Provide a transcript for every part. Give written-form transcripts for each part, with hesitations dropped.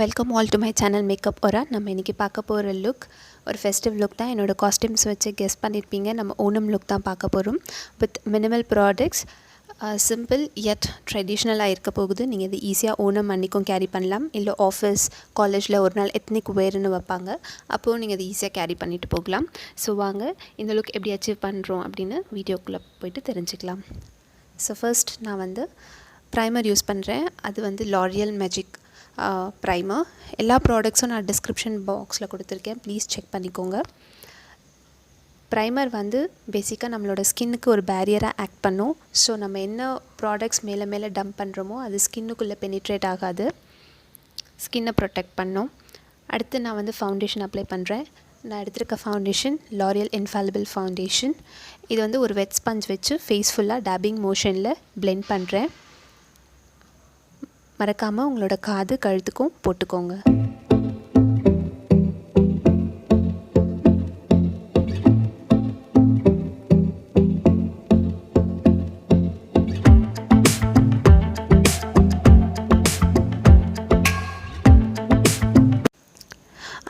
Welcome all to my channel makeup ஒரா. நம்ம இன்றைக்கி பார்க்க போகிற லுக் ஒரு ஃபெஸ்டிவ் லுக் தான். என்னோடய காஸ்டியூம்ஸ் வச்சு கெஸ் பண்ணியிருப்பீங்க. நம்ம ஓணம் லுக் தான் பார்க்க போகிறோம். With minimal products, simple yet ட்ரெடிஷ்னலாக இருக்க போகுது. நீங்கள் இது ஈஸியாக ஓணம் அன்றைக்கும் கேரி பண்ணலாம். இல்லை ஆஃபீஸ் காலேஜில் ஒரு நாள் எத்னிக் வேர்னு வைப்பாங்க, அப்போது நீங்கள் இது ஈஸியாக கேரி பண்ணிட்டு போகலாம். ஸோ வாங்க இந்த லுக் எப்படி அச்சீவ் பண்ணுறோம் அப்படின்னு வீடியோக்குள்ளே போய்ட்டு தெரிஞ்சுக்கலாம். ஸோ ஃபர்ஸ்ட் நான் வந்து ப்ரைமர் யூஸ் பண்ணுறேன். அது வந்து லாரியல் மேஜிக் ப்ரைமர். எல்லா ப்ராடக்ட்ஸும் நான் டிஸ்கிரிப்ஷன் பாக்ஸில் கொடுத்துருக்கேன், ப்ளீஸ் செக் பண்ணிக்கோங்க. ப்ரைமர் வந்து பேசிக்காக நம்மளோட ஸ்கின்னுக்கு ஒரு பேரியராக ஆக்ட் பண்ணும். ஸோ நம்ம என்ன ப்ராடக்ட்ஸ் மேலே மேலே டம்ப் பண்ணுறோமோ அது ஸ்கின்னுக்குள்ளே பெனிட்ரேட் ஆகாது, ஸ்கின்னை ப்ரொடெக்ட் பண்ணும். அடுத்து நான் வந்து ஃபவுண்டேஷன் அப்ளை பண்ணுறேன். நான் எடுத்திருக்க ஃபவுண்டேஷன் லாரியல் இன்ஃபாலிபிள் ஃபவுண்டேஷன். இது வந்து ஒரு வெட் ஸ்பஞ்ச் வச்சு ஃபேஸ் ஃபுல்லாக டேப்பிங் மோஷனில் பிளெண்ட் பண்ணுறேன். மறக்காமல் உங்களோட காது கழுத்துக்கும் போட்டுக்கோங்க.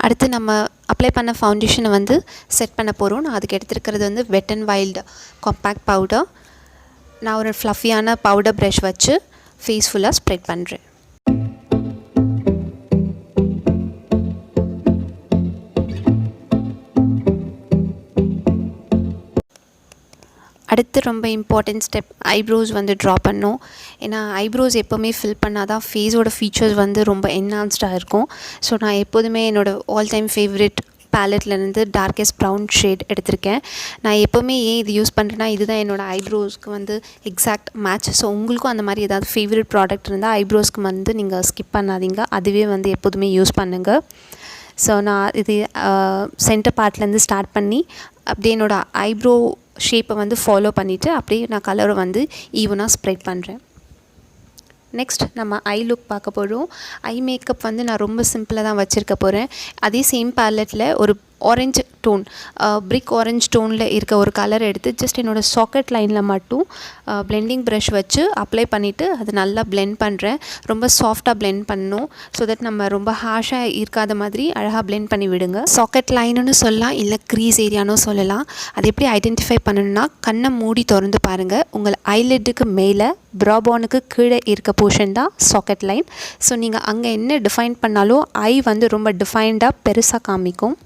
அடுத்து நம்ம அப்ளை பண்ண ஃபவுண்டேஷனை வந்து செட் பண்ண போகிறோம். நான் அதுக்கு எடுத்துருக்கிறது வந்து வெட் அண்ட் வைல்டு காம்பேக்ட் பவுடர். நான் ஒரு ஃப்ளஃபியான பவுடர் ப்ரஷ் வச்சு ஃபேஸ் ஃபுல்லாக ஸ்ப்ரெட் பண்ணுறேன். அடுத்து ரொம்ப இம்பார்ட்டன்ட் ஸ்டெப், ஐப்ரோஸ் வந்து ட்ரா பண்ணோம். ஏன்னா ஐப்ரோஸ் எப்போவுமே ஃபில் பண்ணால் தான் ஃபேஸோட ஃபீச்சர்ஸ் வந்து ரொம்ப என்ஹான்ஸ்டாக இருக்கும். ஸோ நான் எப்போதுமே என்னோடய ஆல் டைம் ஃபேவரட் பேலட்லேருந்து டார்க்கஸ்ட் ப்ரௌன் ஷேட் எடுத்திருக்கேன். நான் எப்போவுமே ஏன் இது யூஸ் பண்ணுறேன்னா இதுதான் என்னோடய ஐப்ரோஸ்க்கு வந்து எக்ஸாக்ட் மேட்ச். ஸோ உங்களுக்கும் அந்த மாதிரி ஏதாவது ஃபேவரட் ப்ராடக்ட் இருந்தால் ஐப்ரோஸ்க்கு வந்து நீங்கள் ஸ்கிப் பண்ணாதீங்க, அதுவே வந்து எப்போதுமே யூஸ் பண்ணுங்கள். ஸோ நான் இது சென்டர் பார்ட்லேருந்து ஸ்டார்ட் பண்ணி அப்படியே என்னோடய ஐப்ரோ ஷேப்பை வந்து ஃபாலோ பண்ணிவிட்டு அப்படியே நான் கலரை வந்து ஈவனாக ஸ்ப்ரெட் பண்ணுறேன். நெக்ஸ்ட் நம்ம ஐ லுக் பார்க்க போகிறோம். ஐ மேக்கப் வந்து நான் ரொம்ப சிம்பிளாக தான் வச்சுருக்க போகிறேன். அதே சேம் பேலட்டில் ஒரு ஆரஞ்சு டோன், பிரிக் ஆரஞ்ச் டோனில் இருக்க ஒரு கலர் எடுத்து ஜஸ்ட் என்னோடய சாக்கெட் லைனில் மட்டும் பிளெண்டிங் ப்ரஷ் வச்சு அப்ளை பண்ணிவிட்டு அது நல்லா பிளெண்ட் பண்ணுறேன். ரொம்ப சாஃப்டாக பிளெண்ட் பண்ணணும், ஸோ தட் நம்ம ரொம்ப ஹார்ஷாக இருக்காத மாதிரி அழகாக பிளெண்ட் பண்ணி விடுங்க. சாக்கெட் லைனுன்னு சொல்லலாம், இல்லை க்ரீஸ் ஏரியானு சொல்லலாம். அது எப்படி ஐடென்டிஃபை பண்ணணும்னா கண்ணை மூடி திறந்து பாருங்கள். உங்கள் ஐலிட்டுக்கு மேலே ப்ராபானுக்கு கீழே இருக்க போர்ஷன் தான் சாக்கெட் லைன். ஸோ நீங்கள் அங்கே என்ன டிஃபைன் பண்ணாலும் ஐ வந்து ரொம்ப டிஃபைன்டாக பெருசாக காமிக்கும்.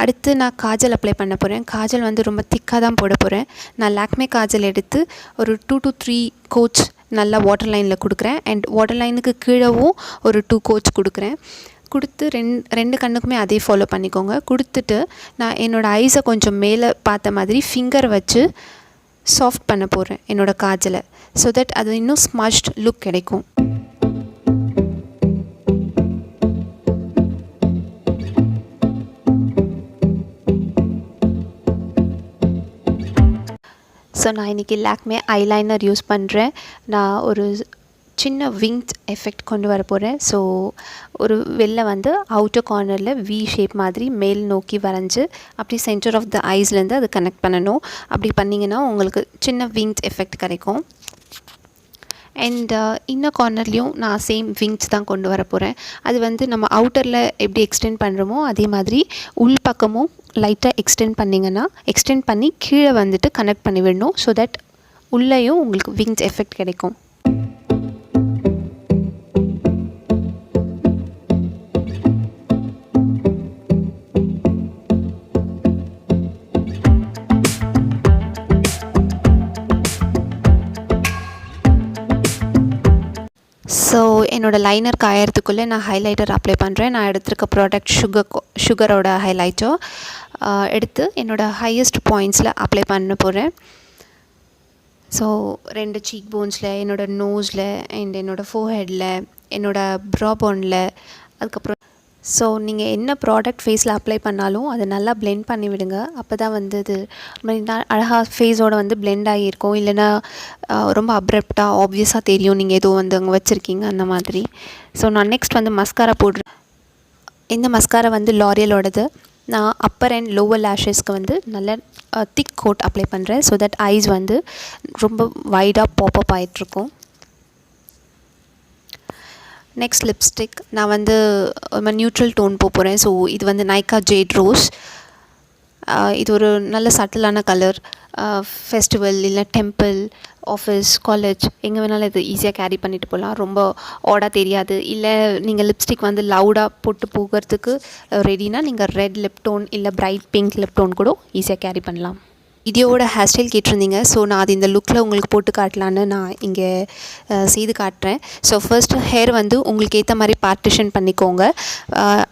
அடுத்து நான் காஜல் அப்ளை பண்ண போகிறேன். காஜல் வந்து ரொம்ப திக்காக தான் போட போகிறேன். நான் லாக்மே காஜல் எடுத்து ஒரு 2 to 3 கோட்ஸ் நல்லா வாட்டர் லைனில் கொடுக்குறேன். அண்ட் வாட்டர் லைனுக்கு கீழவும் ஒரு 2 கோட்ஸ் கொடுக்குறேன். கொடுத்து ரெண்டு கண்ணுக்குமே அதே ஃபாலோ பண்ணிக்கோங்க. கொடுத்துட்டு நான் என்னோடய ஐஸை கொஞ்சம் மேலே பார்த்த மாதிரி ஃபிங்கர் வச்சு சாஃப்ட் பண்ண போகிறேன் என்னோடய காஜலை, ஸோ தட் அது இன்னும் ஸ்மஷ்ட் லுக் கிடைக்கும். ஸோ நான் இன்றைக்கி லாக்மே ஐலைனர் யூஸ் பண்ணுறேன். நான் ஒரு சின்ன விங்ஸ் எஃபெக்ட் கொண்டு வர போகிறேன். ஸோ ஒரு வெளில வந்து அவுட்டர் கார்னரில் வி ஷேப் மாதிரி மேல் நோக்கி வரைஞ்சி அப்படி சென்டர் ஆஃப் த ஐஸ்லேருந்து அது கனெக்ட் பண்ணணும். அப்படி பண்ணிங்கன்னா உங்களுக்கு சின்ன விங்ஸ் எஃபெக்ட் கிடைக்கும். அண்ட் இன்னர் கார்னர்லேயும் நான் சேம் விங்ஸ் தான் கொண்டு வர போகிறேன். அது வந்து நம்ம அவுட்டரில் எப்படி எக்ஸ்டெண்ட் பண்ணுறோமோ அதே மாதிரி உள் பக்கமும் லைட்டாக எக்ஸ்டெண்ட் பண்ணி கீழே வந்துட்டு கனெக்ட் பண்ணி விடணும். ஸோ தட் உள்ளேயும் உங்களுக்கு விங்ஸ் எஃபெக்ட் கிடைக்கும். ஸோ என்னோடய லைனர் காயறதுக்குள்ளே நான் ஹைலைட்டர் அப்ளை பண்ணுறேன். நான் எடுத்திருக்க ப்ராடக்ட் சுகரோட ஹைலைட்டர் எடுத்து என்னோடய ஹையஸ்ட் பாயிண்ட்ஸில் அப்ளை பண்ண போகிறேன். ஸோ 2 சீக் போன்ஸில், என்னோடய நோஸில் அண்ட் என்னோடய ஃபோர்ஹெட்டில், என்னோடய ப்ராபோனில், அதுக்கப்புறம் ஸோ நீங்கள் என்ன ப்ராடக்ட் ஃபேஸில் அப்ளை பண்ணாலும் அதை நல்லா பிளெண்ட் பண்ணி விடுங்க. அப்போ தான் வந்து அது அழகாக ஃபேஸோடு வந்து பிளெண்ட் ஆகியிருக்கும். இல்லைன்னா ரொம்ப அப்ரப்டாக ஆப்வியஸாக தெரியும் நீங்கள் ஏதோ வந்து அங்கே வச்சுருக்கீங்க அந்த மாதிரி. ஸோ நான் நெக்ஸ்ட் வந்து மஸ்காரா போடுறேன். இந்த மஸ்காரா வந்து லாரியலோடது. நான் அப்பர் அண்ட் லோவர் லேஷஸ்க்கு வந்து நல்ல திக் கோட் அப்ளை பண்ணுறேன். ஸோ தட் ஐஸ் வந்து ரொம்ப வைடாக பாப்அப் ஆகிட்ருக்கும். நெக்ஸ்ட் லிப்ஸ்டிக் நான் வந்து நியூட்ரல் டோன் போகிறேன். ஸோ இது வந்து நைக்கா ஜேட் ரோஸ். இது ஒரு நல்ல சட்டிலான கலர். ஃபெஸ்டிவல் இல்லை டெம்பிள், ஆஃபீஸ், காலேஜ் எங்கே வேணாலும் இது ஈஸியாக கேரி பண்ணிட்டு போகலாம். ரொம்ப ஆடாக தெரியாது. இல்லை நீங்கள் லிப்ஸ்டிக் வந்து லவுடாக போட்டு போகிறதுக்கு ரெடினா நீங்கள் ரெட் லிப் டோன் இல்லை பிரைட் பிங்க் லிப் டோன் கூட ஈஸியாக கேரி பண்ணலாம். இதோட ஹேர் ஸ்டைல் கேட்டிருந்தீங்க. ஸோ நான் அது இந்த லுக்கில் உங்களுக்கு போட்டு காட்டலான்னு நான் இங்கே செய்து காட்டுறேன். ஸோ ஃபர்ஸ்ட் ஹேர் வந்து உங்களுக்கு ஏற்ற மாதிரி பார்ட்டிஷன் பண்ணிக்கோங்க.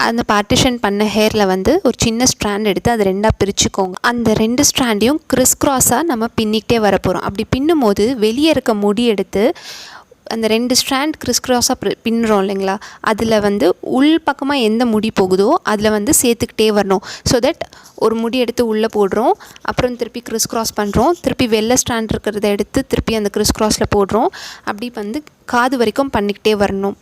அந்த பார்ட்டிஷன் பண்ண ஹேரில் வந்து ஒரு சின்ன ஸ்ட்ராண்ட் எடுத்து அதை ரெண்டாக பிரிச்சுக்கோங்க. அந்த 2 ஸ்ட்ராண்டையும் கிறிஸ்க்ராஸாக நம்ம பின்னிக்கிட்டே வர போகிறோம். அப்படி பின்னும் போது வெளியே இருக்க முடி எடுத்து அந்த 2 ஸ்ட்ராண்ட் கிறிஸ்க்ராஸாக பின்னுறோம் இல்லைங்களா, அதில் வந்து உள் பக்கமாக எந்த முடி போகுதோ அதில் வந்து சேர்த்துக்கிட்டே வரணும். ஸோ தட் ஒரு முடி எடுத்து உள்ளே போடுறோம், அப்புறம் திருப்பி கிறிஸ்க்ராஸ் பண்ணுறோம், திருப்பி வெள்ளை ஸ்ட்ராண்ட் இருக்கிறத எடுத்து திருப்பி அந்த கிறிஸ்க்ராஸில் போடுறோம். அப்படி வந்து காது வரைக்கும் பண்ணிக்கிட்டே வரணும்.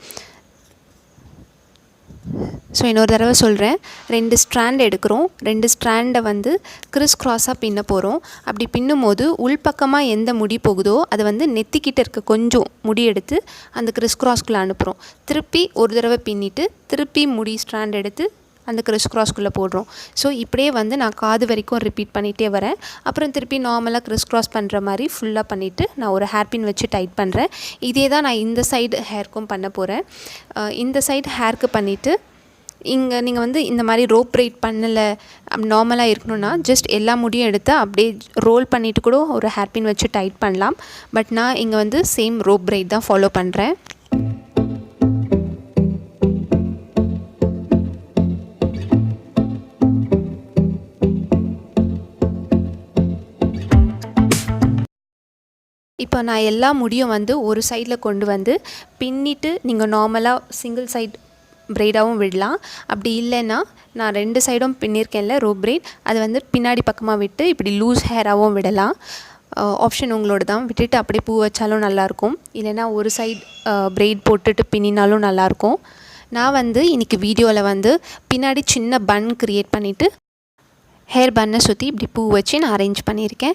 ஸோ இன்னொரு தடவை சொல்கிறேன். 2 ஸ்ட்ராண்ட் எடுக்கிறோம், 2 ஸ்ட்ராண்டை வந்து கிறிஸ்க்ராஸாக பின்ன போகிறோம். அப்படி பின்னும் போது உள்பக்கமாக எந்த முடி போகுதோ அதை வந்து நெத்திக்கிட்ட இருக்க கொஞ்சம் முடி எடுத்து அந்த கிறிஸ்க்ராஸ்குள்ளே அனுப்புகிறோம். திருப்பி ஒரு தடவை பின்னிட்டு திருப்பி முடி ஸ்ட்ராண்ட் எடுத்து அந்த கிறிஸ்க்ராஸ்குள்ளே போடுறோம். ஸோ இப்படியே வந்து நான் காது வரைக்கும் ரிப்பீட் பண்ணிகிட்டே வரேன். அப்புறம் திருப்பி நார்மலாக கிறிஸ்க்ராஸ் பண்ணுற மாதிரி ஃபுல்லாக பண்ணிவிட்டு நான் ஒரு ஹேர்பின் வச்சு டைட் பண்ணுறேன். இதே தான் நான் இந்த சைடு ஹேர்க்கும் பண்ண போகிறேன். இந்த சைடு ஹேர்க்கு பண்ணிவிட்டு இங்கே நீங்கள் வந்து இந்த மாதிரி ரோப் பிரைட் பண்ணலை, நார்மலாக இருக்கணும்னா ஜஸ்ட் எல்லா முடியும் எடுத்து அப்படியே ரோல் பண்ணிவிட்டு கூட ஒரு ஹேர்பின் வச்சு டைட் பண்ணலாம். பட் நான் இங்கே வந்து சேம் ரோப் பிரைட் தான் ஃபாலோ பண்ணுறேன். இப்போ நான் எல்லா முடியும் வந்து ஒரு சைடில் கொண்டு வந்து பின்னிட்டு நீங்கள் நார்மலாக சிங்கிள் சைட் பிரைடாகவும் விடலாம். அப்படி இல்லைன்னா நான் 2 சைடும் பின்னிருக்கேன்ல ரோப் பிரைட், அது வந்து பின்னாடி பக்கமாக விட்டு இப்படி லூஸ் ஹேராகவும் விடலாம். ஆப்ஷன் உங்களோட தான். விட்டுட்டு அப்படியே பூ வச்சாலும் நல்லாயிருக்கும், இல்லைன்னா ஒரு சைட் பிரைட் போட்டுட்டு பின்னினாலும் நல்லாயிருக்கும். நான் வந்து இன்றைக்கி வீடியோவில் வந்து பின்னாடி சின்ன பன் க்ரியேட் பண்ணிவிட்டு ஹேர் பன்னை சுற்றி இப்படி பூ வச்சு நான் அரேஞ்ச் பண்ணியிருக்கேன்.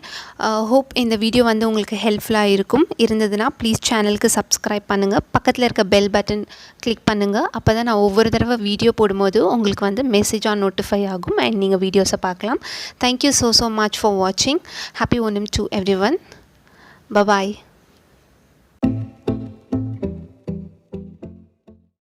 ஹோப் இந்த வீடியோ வந்து உங்களுக்கு ஹெல்ப்ஃபுல்லாக இருந்ததுன்னா ப்ளீஸ் சேனலுக்கு சப்ஸ்கிரைப் பண்ணுங்கள். பக்கத்தில் இருக்க பெல் பட்டன் கிளிக் பண்ணுங்கள். அப்போ தான் நான் ஒவ்வொரு தடவை வீடியோ போடும்போது உங்களுக்கு வந்து மெசேஜாக நோட்டிஃபை ஆகும் அண்ட் நீங்கள் வீடியோஸை பார்க்கலாம். தேங்க்யூ ஸோ மச் ஃபார் வாட்சிங். Happy Onam to every one. Bye bye.